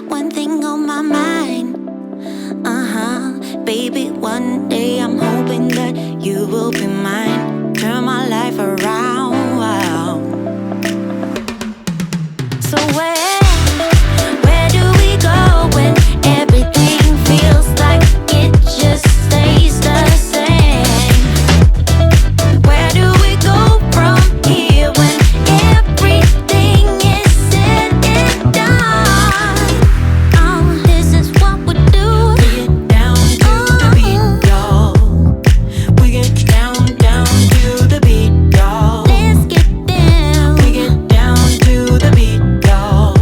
one thing on my mind. Baby, one day I'm hoping that you will be mine. Turn my life around. So where do we go when everything feels like it just stays the same? Where do we go from here when everything is said and done? Oh, this is what we do. We get down to the beat, y'all. We get down to the beat, y'all. Let's get down. We get down to the beat, y'all.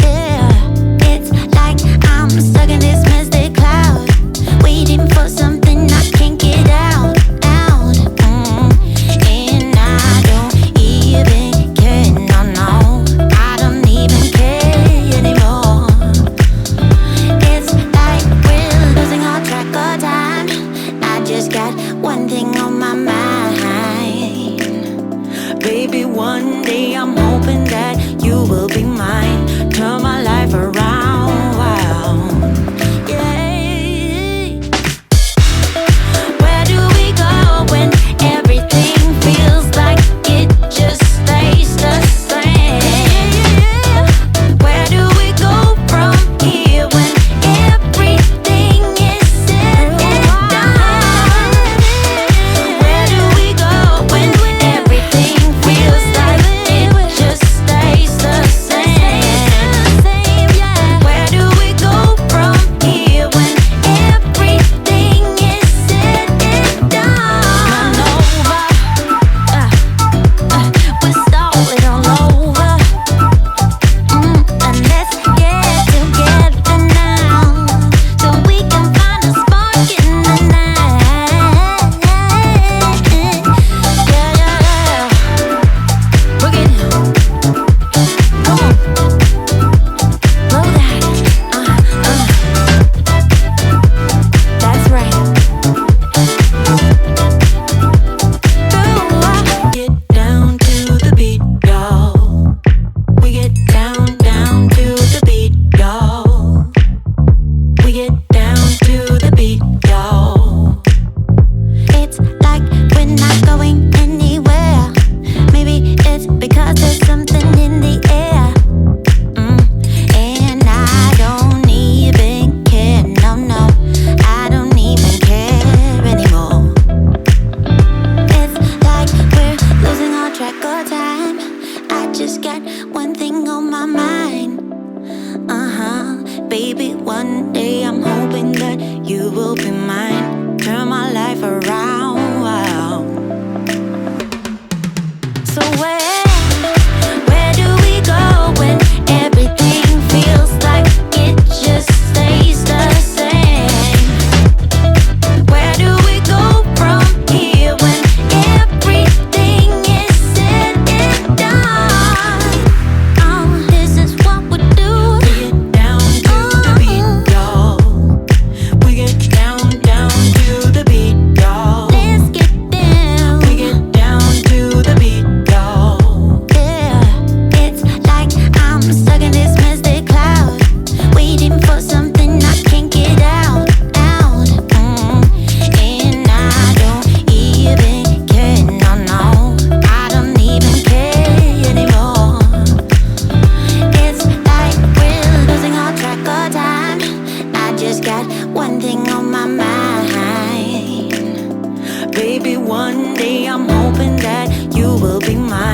Yeah, it's like I'm stuck in this mystic cloud, waiting for something I can't get out. And I don't even care, no, I don't even care anymore. It's like we're losing all track of time. I just got one thing on my mind. Baby, one day I'm hoping that you will be mine. Turn my life around. Yeah. Where do we go when everything feels like it just stays the same? Where do we go from here when everything is said and done? Where do we go when everything feels like it just stays the same? Where do we go from here when everything is said and done? We're starting all over. And let's get together now, so we can find a spark in the night. Yeah. Bring it down. Come on. Blow that. That's right. Get down to the beat, y'all. We get down to the beat, y'all. We get down to the beat, y'all. It's like we're not going anywhere. Maybe it's because there's something in the air. And I don't even care, no, I don't even care anymore. It's like we're losing all track of time. I just got one thing on my mind. Baby, one day I'm hoping that you will be mine. Turn my life around. So where do we go when everything feels like it just stays the same? Where do we go from here when everything is said and done? Oh, this is what we do. We get down to the beat, y'all. We get down to the beat, y'all. Let's get down. We get down to the beat, y'all. Yeah, it's like I'm stuck in this mystic cloud, waiting for something I can't get out. And I don't even care, no, I don't even care anymore. It's like we're losing all track of time. I just got one thing on my mind. Baby, one day I'm hoping that you will be mine.